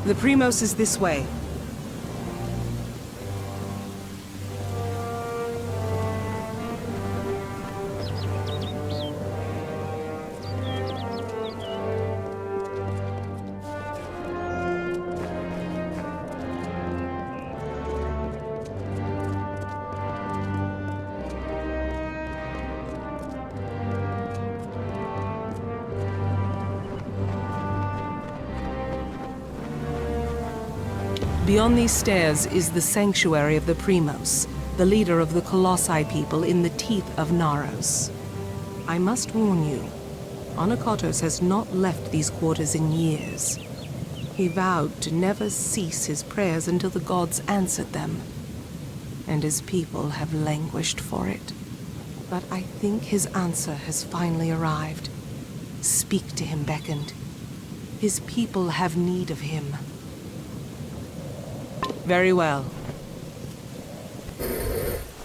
The Primos is this way. Beyond these stairs is the sanctuary of the Primos, the leader of the Colossi people in the teeth of Naros. I must warn you, Anokatos has not left these quarters in years. He vowed to never cease his prayers until the gods answered them, and his people have languished for it. But I think his answer has finally arrived. Speak to him, beckoned. His people have need of him. Very well.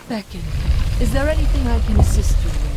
Beckon, is there anything I can assist you with?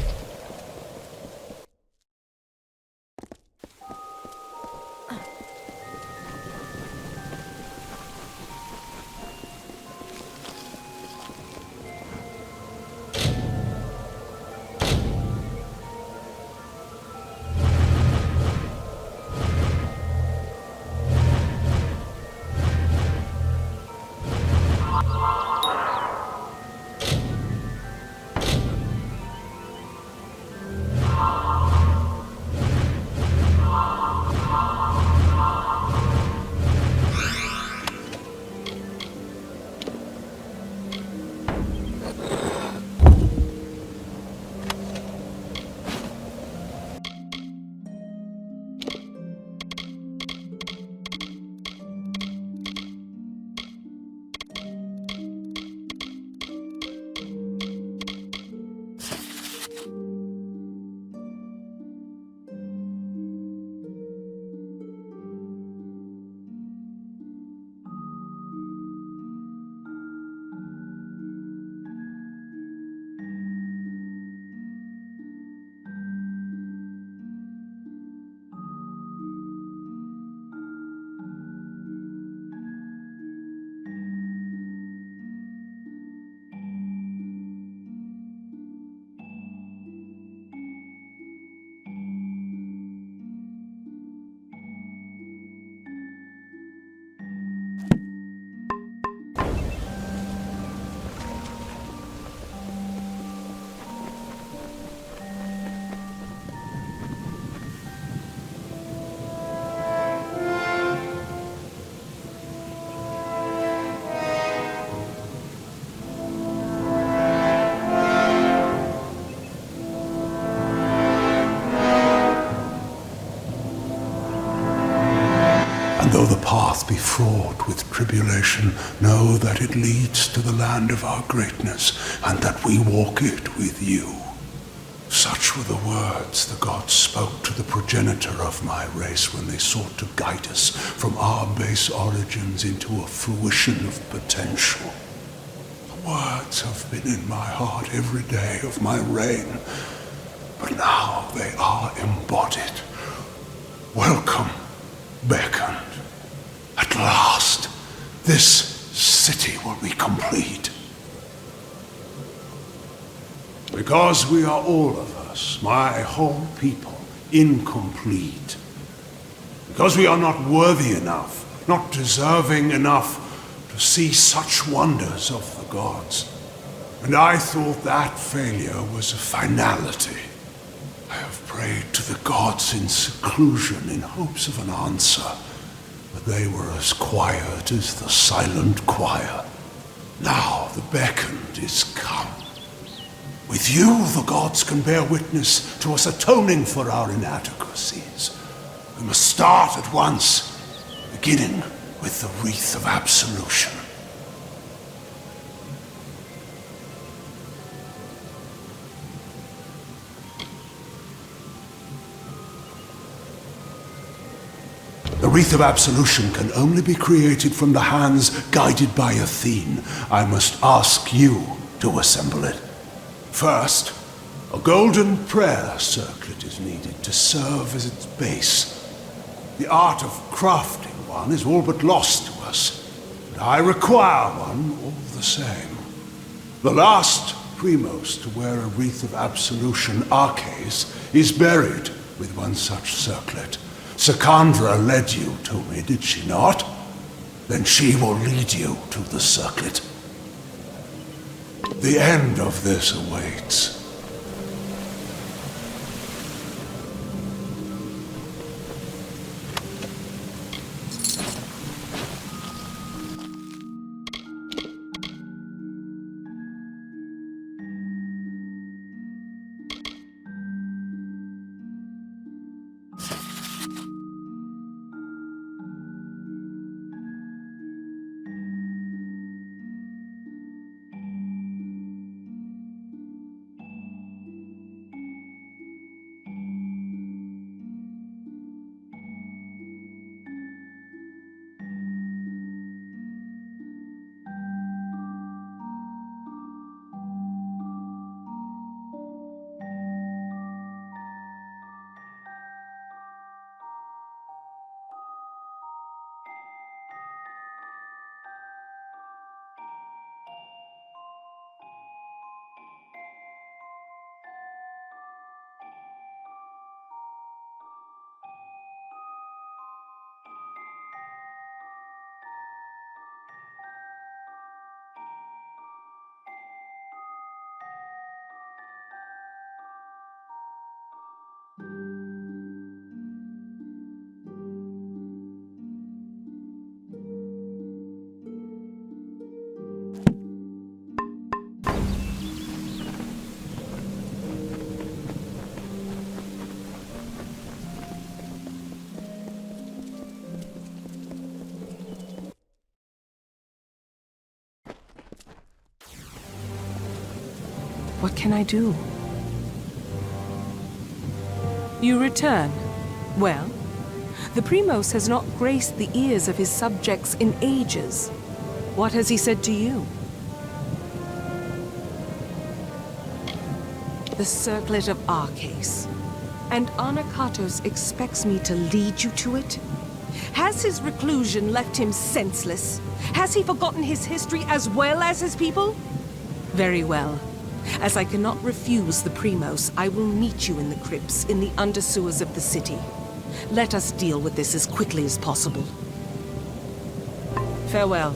Though the path be fraught with tribulation, know that it leads to the land of our greatness, and that we walk it with you. Such were the words the gods spoke to the progenitor of my race when they sought to guide us from our base origins into a fruition of potential. The words have been in my heart every day of my reign, but now they are embodied. Welcome, beckoned. At last, this city will be complete. Because we are all of us, my whole people, incomplete. Because we are not worthy enough, not deserving enough to see such wonders of the gods. And I thought that failure was a finality. I have prayed to the gods in seclusion in hopes of an answer. But they were as quiet as the silent choir. Now the beckoned is come. With you, the gods can bear witness to us atoning for our inadequacies. We must start at once, beginning with the wreath of absolution. The wreath of absolution can only be created from the hands guided by Athene. I must ask you to assemble it. First, a golden prayer circlet is needed to serve as its base. The art of crafting one is all but lost to us, but I require one all the same. The last Primos to wear a wreath of absolution, Arcades, is buried with one such circlet. Secandra led you to me, did she not? Then she will lead you to the circlet. The end of this awaits. What can I do? You return. Well, the Primos has not graced the ears of his subjects in ages. What has he said to you? The circlet of Arcades. And Anokatos expects me to lead you to it? Has his reclusion left him senseless? Has he forgotten his history as well as his people? Very well. As I cannot refuse the Primos, I will meet you in the crypts, in the undersewers of the city. Let us deal with this as quickly as possible. Farewell.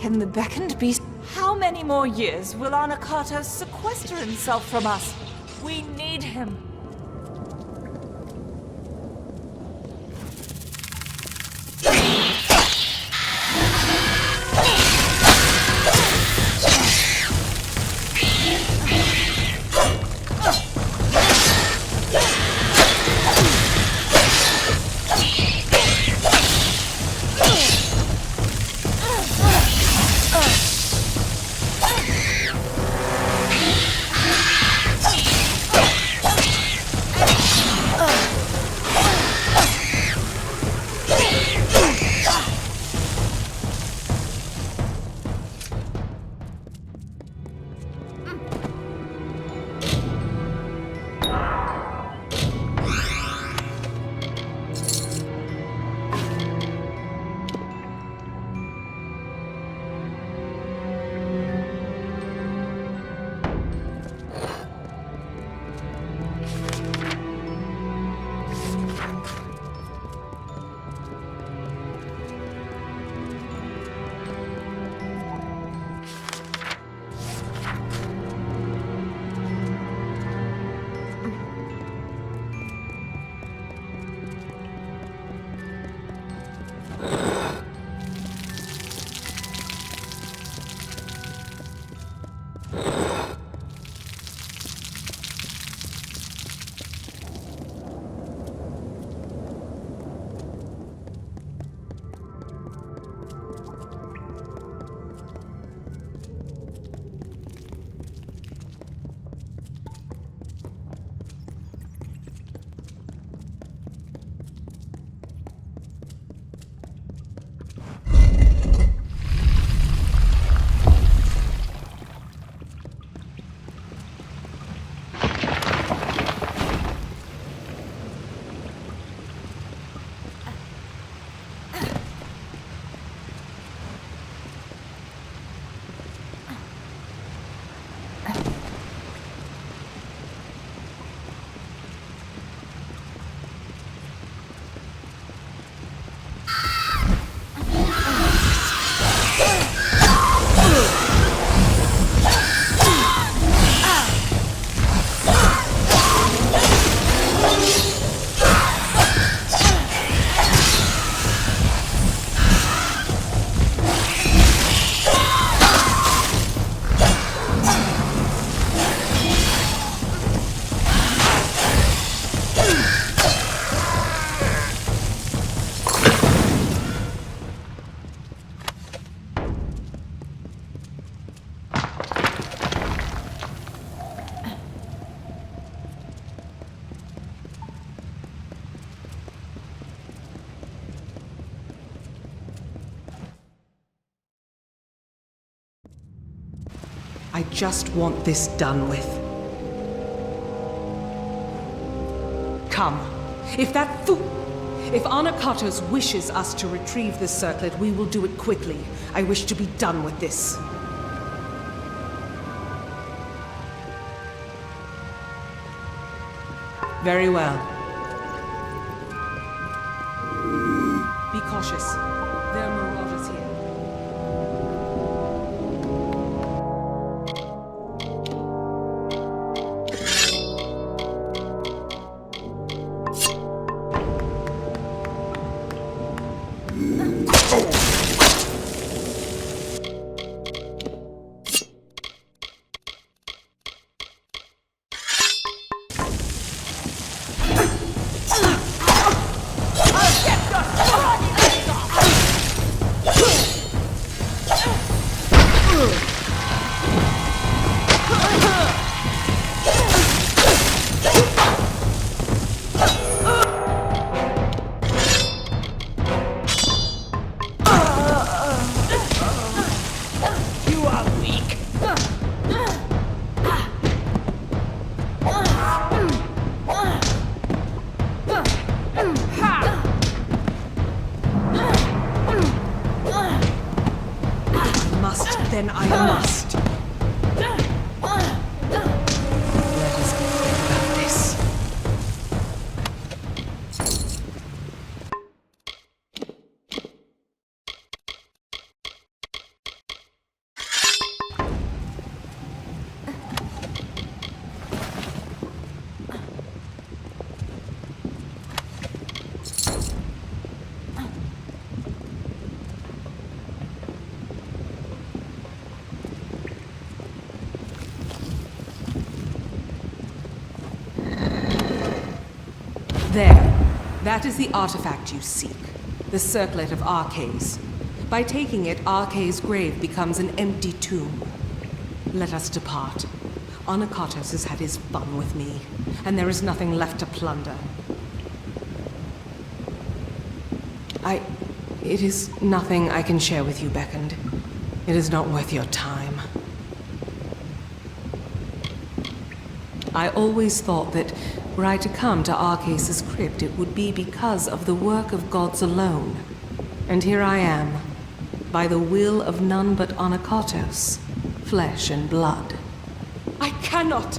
Can the beckoned beast... How many more years will Anokatos sequester himself from us? We need him. I just want this done with. Come. If Anokatos wishes us to retrieve this circlet, we will do it quickly. I wish to be done with this. Very well. Be cautious. There are marauders here. Then I must. Let us be quick about this. There. That is the artifact you seek. The circlet of Arcades. By taking it, Arcades' grave becomes an empty tomb. Let us depart. Anokatос has had his fun with me, and there is nothing left to plunder. It is nothing I can share with you, Beckoned. It is not worth your time. I always thought that were I to come to Arcades' crypt, it would be because of the work of gods alone. And here I am, by the will of none but Anokatos, flesh and blood. I cannot!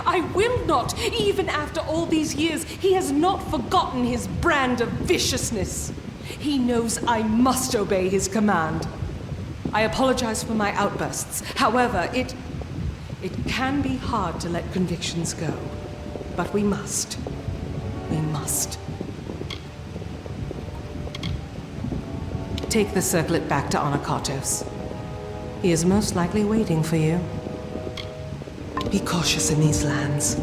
I will not! Even after all these years, he has not forgotten his brand of viciousness. He knows I must obey his command. I apologize for my outbursts. However, it can be hard to let convictions go. But we must. We must. Take the circlet back to Anokatos. He is most likely waiting for you. Be cautious in these lands.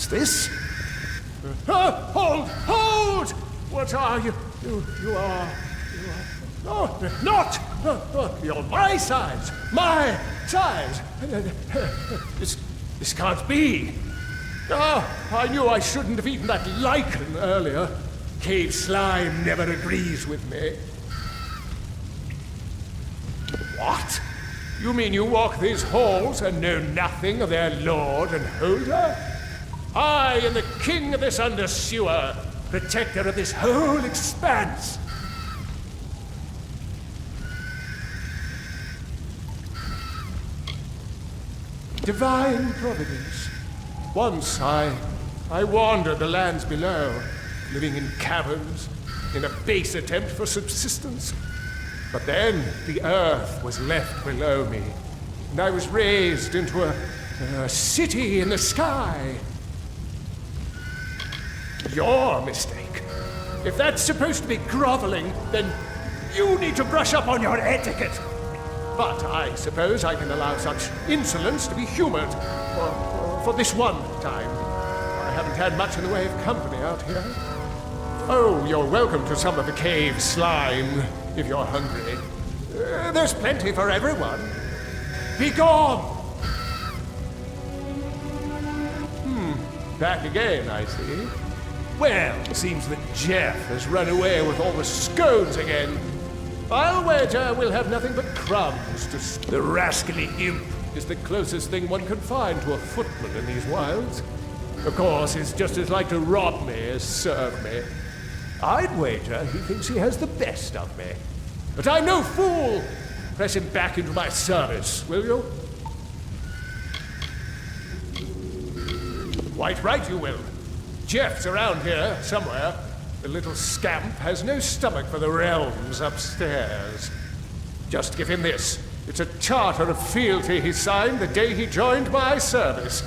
What's this? Hold! Hold! What are you? You are... Oh, not! You're my size! My size! This can't be! I knew I shouldn't have eaten that lichen earlier. Cave slime never agrees with me. What? You mean you walk these halls and know nothing of their lord and holder? I am the king of this undersewer, protector of this whole expanse. Divine providence. Once I wandered the lands below, living in caverns, in a base attempt for subsistence. But then the earth was left below me, and I was raised into a city in the sky. Your mistake. If that's supposed to be groveling, then you need to brush up on your etiquette. But I suppose I can allow such insolence to be humored for this one time. I haven't had much in the way of company out here. Oh, you're welcome to some of the cave slime, if you're hungry. There's plenty for everyone. Be gone! Back again, I see. Well, seems that Jeff has run away with all the scones again. I'll wager we'll have nothing but crumbs to... The rascally imp is the closest thing one can find to a footman in these wilds. Of course, it's just as like to rob me as serve me. I'd wager he thinks he has the best of me. But I'm no fool! Press him back into my service, will you? Quite right you will. Jeff's around here, somewhere. The little scamp has no stomach for the realms upstairs. Just give him this. It's a charter of fealty he signed the day he joined my service.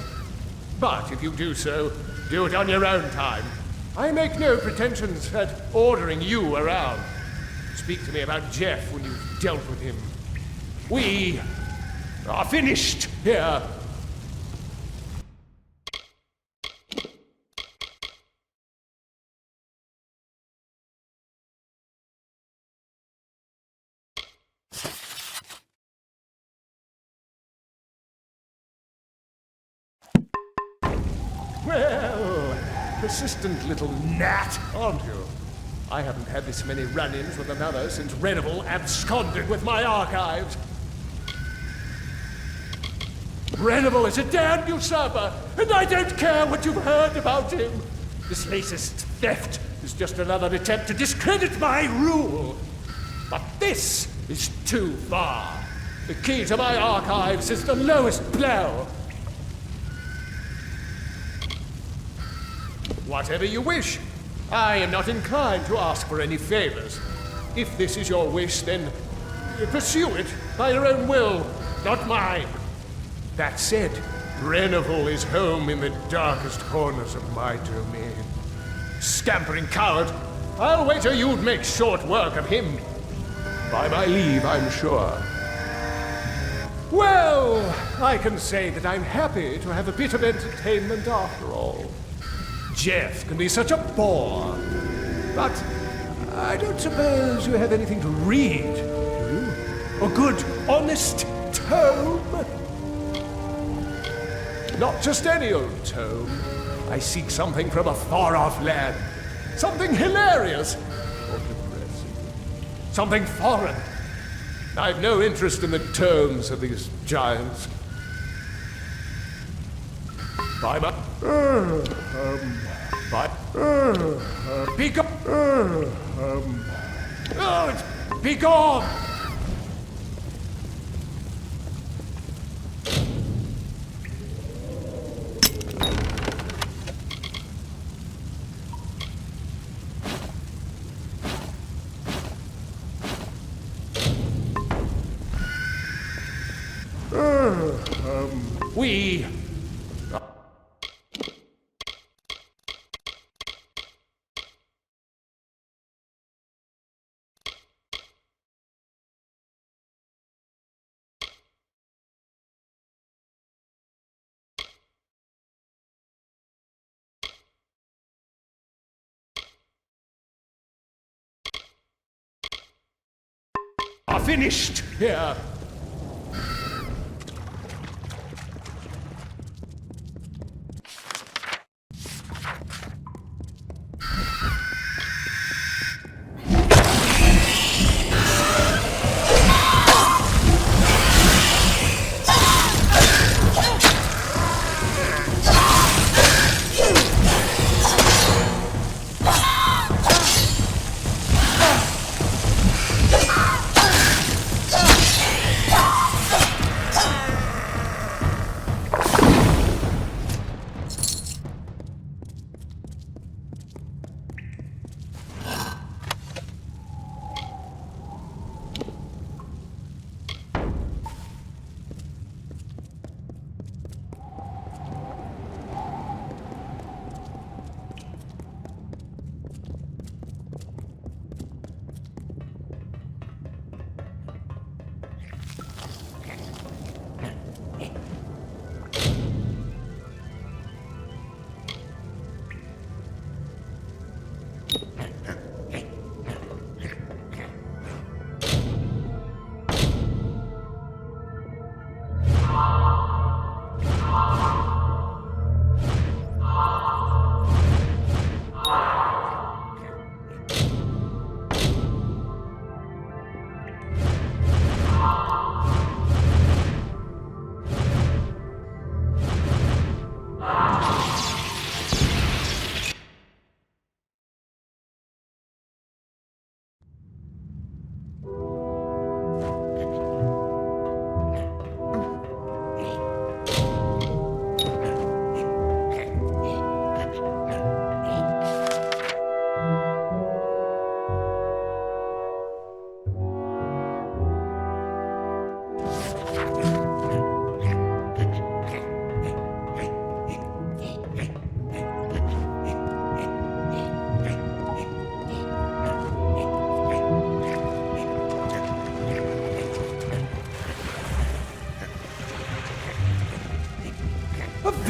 But if you do so, do it on your own time. I make no pretensions at ordering you around. Speak to me about Jeff when you've dealt with him. We are finished here. Well, persistent little gnat, aren't you? I haven't had this many run-ins with another since Renival absconded with my archives. Renival is a damned usurper, and I don't care what you've heard about him. This latest theft is just another attempt to discredit my rule. But this is too far. The key to my archives is the lowest blow. Whatever you wish. I am not inclined to ask for any favors. If this is your wish, then pursue it by your own will, not mine. That said, Renival is home in the darkest corners of my domain. Scampering coward, I'll wager you'd make short work of him. By my leave, I'm sure. Well, I can say that I'm happy to have a bit of entertainment after all. Jeff can be such a bore. But I don't suppose you have anything to read, do you? A good, honest tome? Not just any old tome. I seek something from a far-off land. Something hilarious. Or depressing. Something foreign. I've no interest in the tomes of these giants. Be gone! Be gone! We finished here.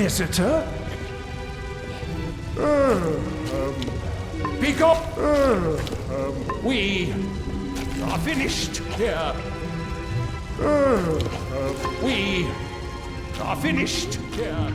Visitor? Be gone! We are finished here. We are finished here.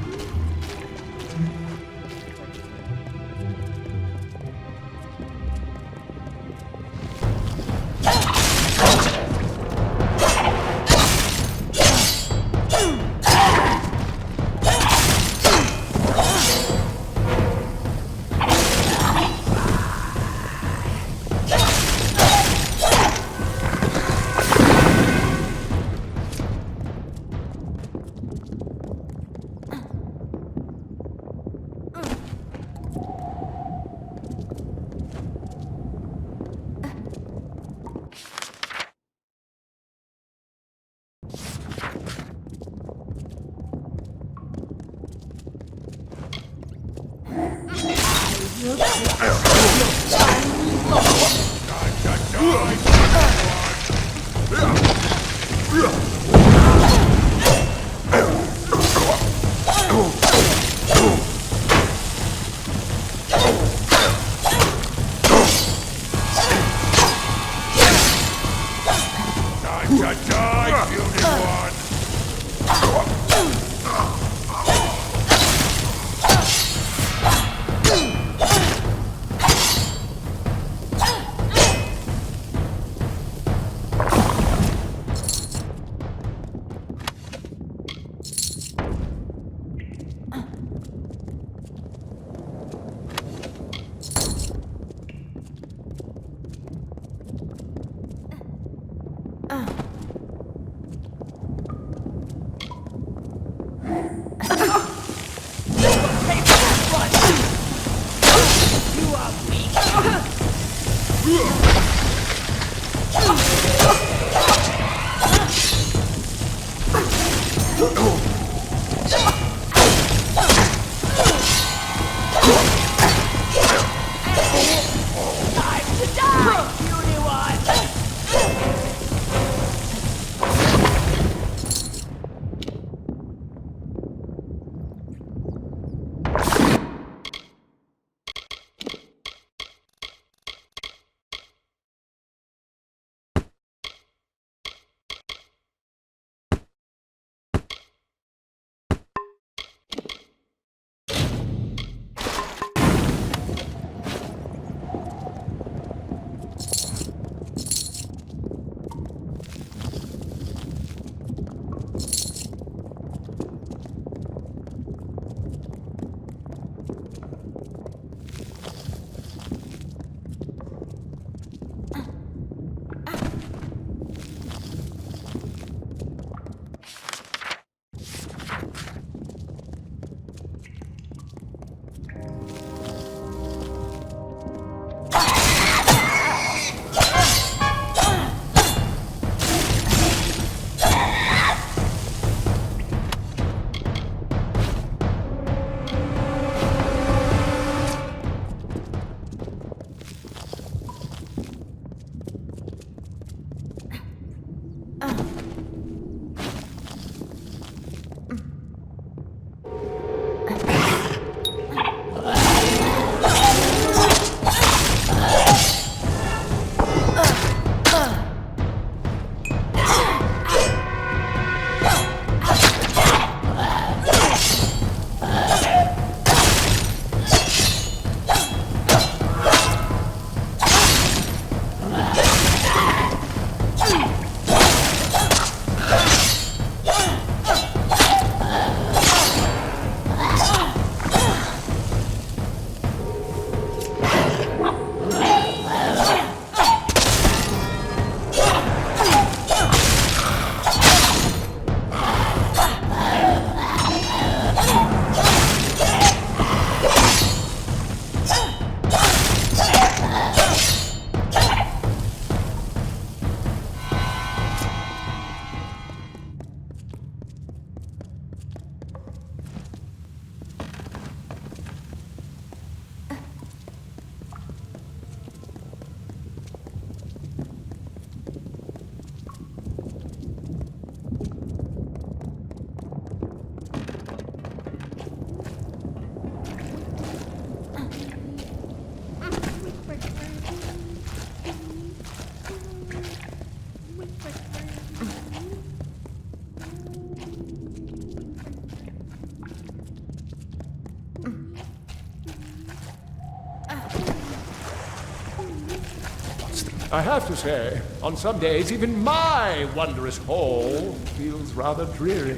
I have to say, on some days, even my wondrous hall feels rather dreary.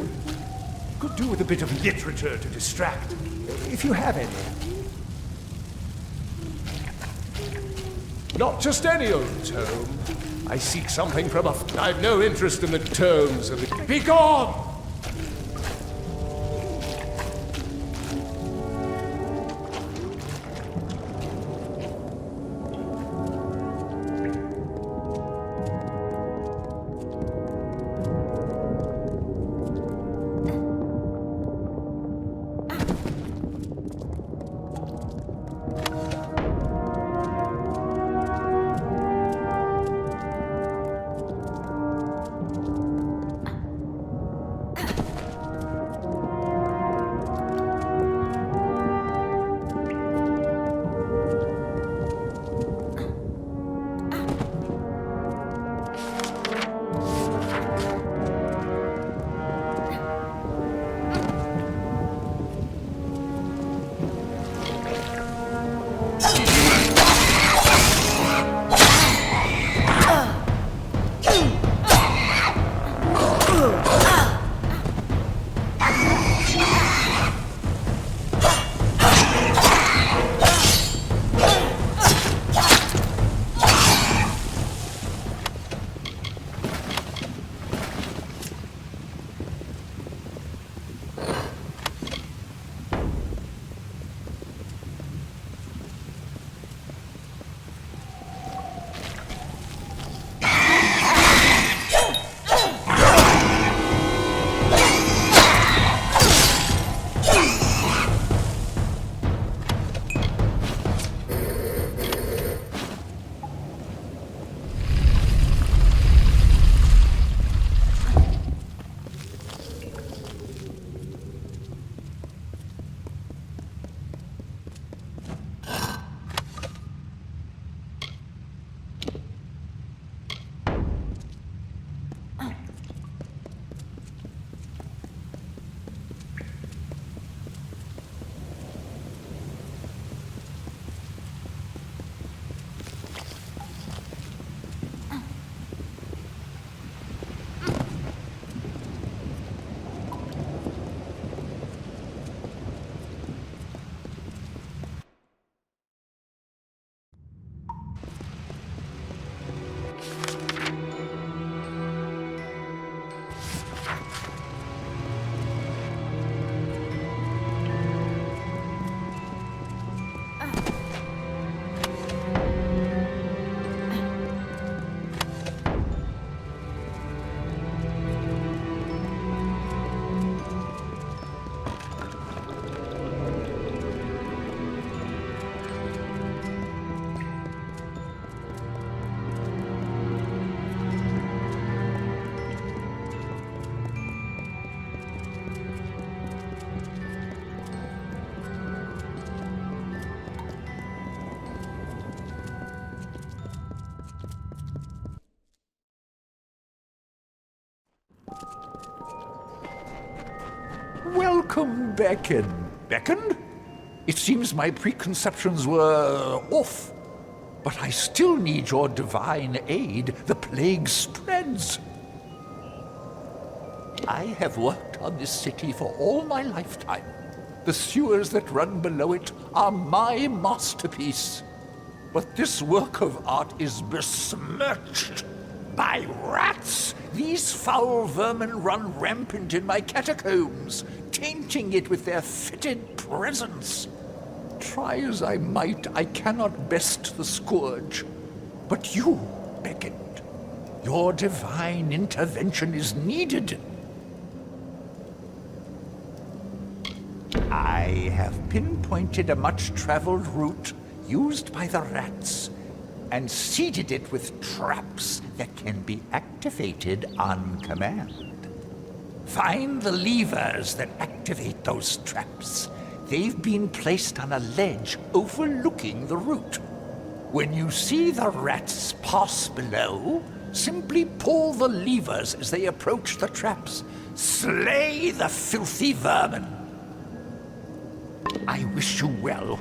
Could do with a bit of literature to distract, if you have any. Not just any old tome. I seek something from a... I've no interest in the tomes of the... Be gone! Welcome, Beckon. Beckon? It seems my preconceptions were off. But I still need your divine aid. The plague spreads. I have worked on this city for all my lifetime. The sewers that run below it are my masterpiece. But this work of art is besmirched by rats. These foul vermin run rampant in my catacombs, tainting it with their fetid presence. Try as I might, I cannot best the scourge. But you beckoned. Your divine intervention is needed. I have pinpointed a much-traveled route used by the rats and seeded it with traps that can be activated on command. Find the levers that activate those traps. They've been placed on a ledge overlooking the route. When you see the rats pass below, simply pull the levers as they approach the traps. Slay the filthy vermin. I wish you well.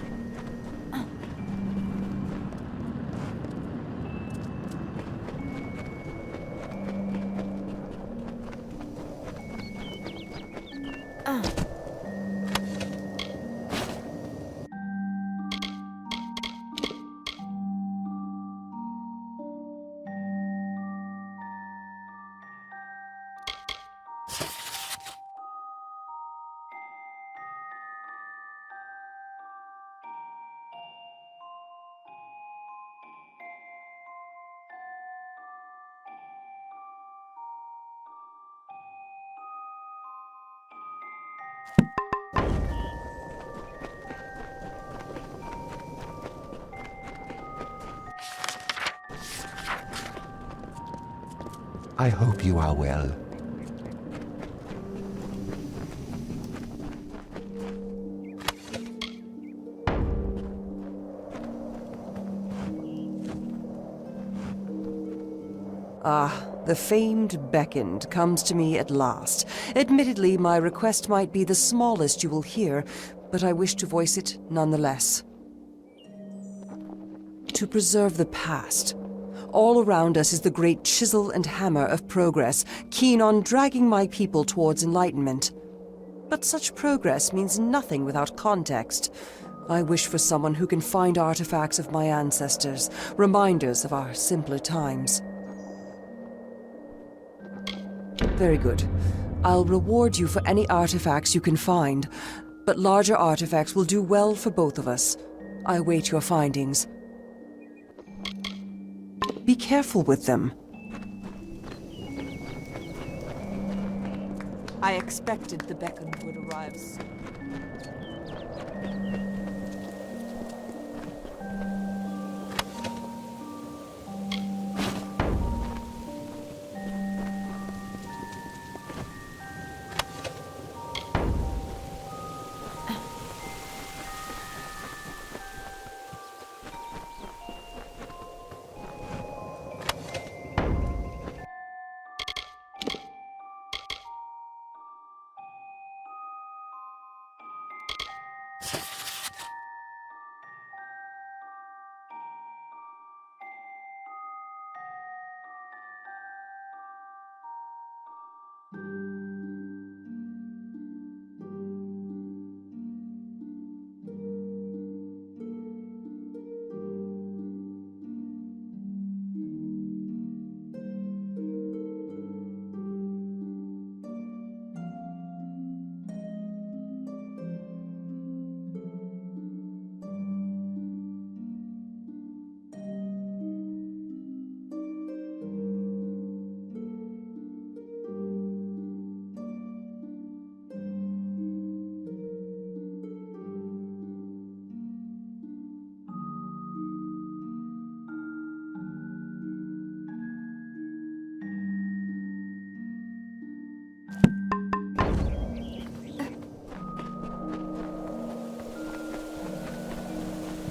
I hope you are well. The famed beckoned comes to me at last. Admittedly, my request might be the smallest you will hear, but I wish to voice it nonetheless. To preserve the past. All around us is the great chisel and hammer of progress, keen on dragging my people towards enlightenment. But such progress means nothing without context. I wish for someone who can find artifacts of my ancestors, reminders of our simpler times. Very good. I'll reward you for any artifacts you can find, but larger artifacts will do well for both of us. I await your findings. Be careful with them. I expected the beckoned would arrive soon.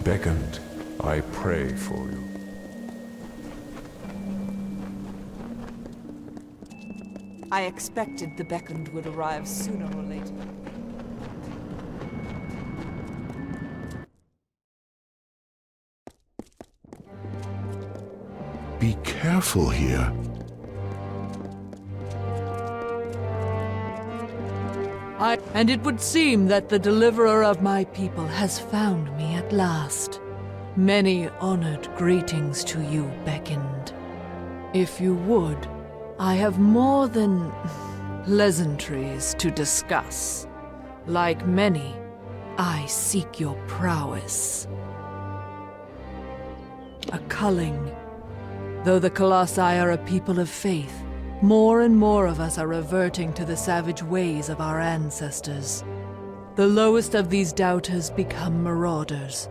Beckoned, I pray for you. I expected the beckoned would arrive sooner or later. Be careful here. And it would seem that the deliverer of my people has found me at last. Many honored greetings to you, beckoned. If you would, I have more than pleasantries to discuss. Like many, I seek your prowess. A culling. Though the Colossi are a people of faith, more and more of us are reverting to the savage ways of our ancestors. The lowest of these doubters become marauders,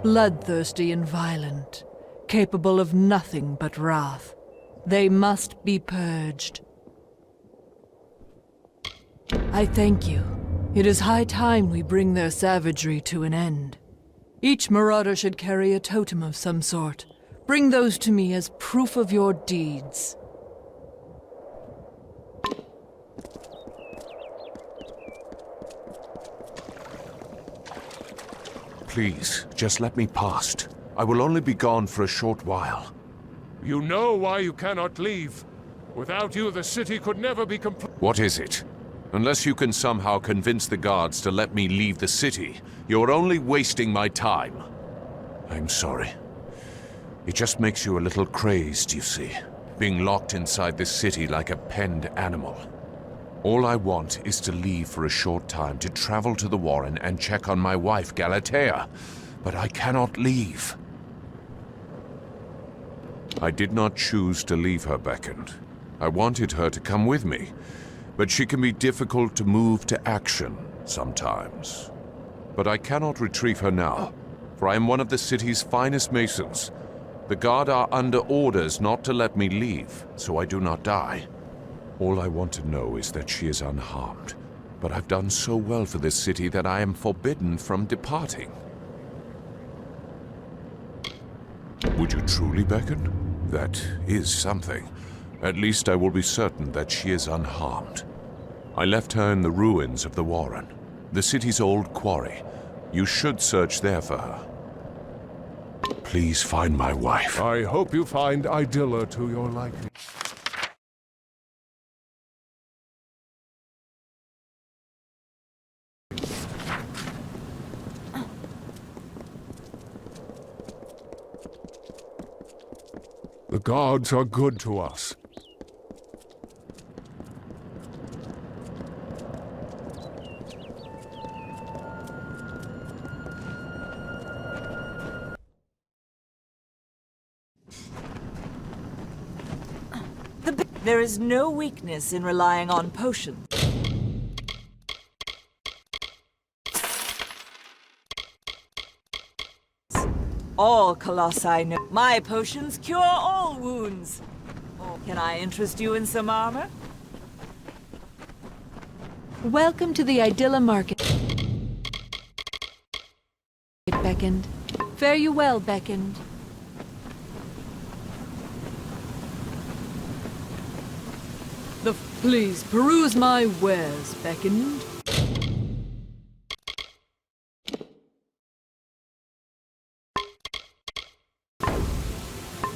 bloodthirsty and violent, capable of nothing but wrath. They must be purged. I thank you. It is high time we bring their savagery to an end. Each marauder should carry a totem of some sort. Bring those to me as proof of your deeds. Please, just let me past. I will only be gone for a short while. You know why you cannot leave. Without you, the city could never be complete. What is it? Unless you can somehow convince the guards to let me leave the city, you're only wasting my time. I'm sorry. It just makes you a little crazed, you see. Being locked inside this city like a penned animal. All I want is to leave for a short time to travel to the Warren and check on my wife, Galatea. But I cannot leave. I did not choose to leave her, beckoned. I wanted her to come with me. But she can be difficult to move to action, Sometimes. But I cannot retrieve her now, for I am one of the city's finest masons. The guard are under orders not to let me leave, so I do not die. All I want to know is that she is unharmed. But I've done so well for this city that I am forbidden from departing. Would you truly beckon? That is something. At least I will be certain that she is unharmed. I left her in the ruins of the Warren, the city's old quarry. You should search there for her. Please find my wife. I hope you find Idylla to your liking. The gods are good to us. There is no weakness in relying on potions. All colossi know my potions cure all wounds. Can I interest you in some armor? Welcome to the Idylla Market. Beckoned. Fare you well, Beckoned. Please peruse my wares, Beckoned.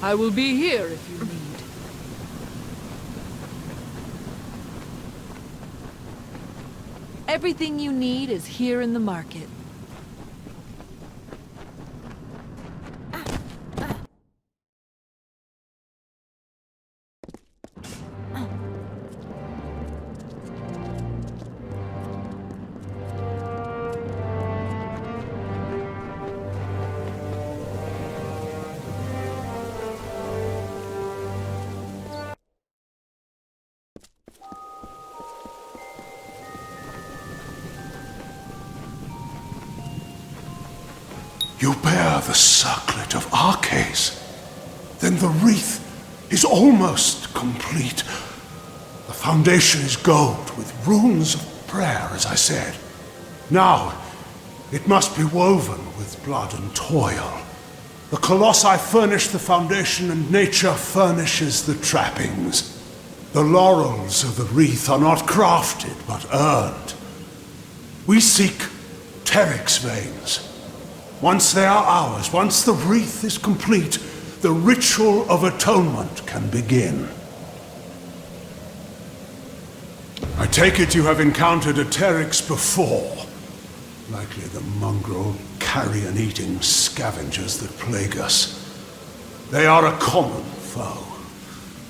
I will be here if you need. Everything you need is here in the market. You bear the circlet of Arcades. Then the wreath is almost complete. The foundation is gold with runes of prayer, as I said. Now, it must be woven with blood and toil. The colossi furnish the foundation and nature furnishes the trappings. The laurels of the wreath are not crafted, but earned. We seek Teryx veins. Once they are ours, once the wreath is complete, the ritual of atonement can begin. I take it you have encountered a Teryx before. Likely the mongrel, carrion-eating scavengers that plague us. They are a common foe.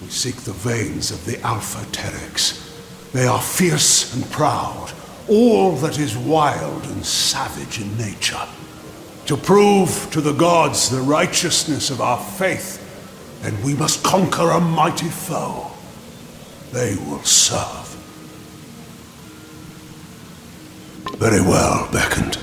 We seek the veins of the Alpha Teryx. They are fierce and proud, all that is wild and savage in nature. To prove to the gods the righteousness of our faith, then we must conquer a mighty foe. They will serve. Very well, Beckoned.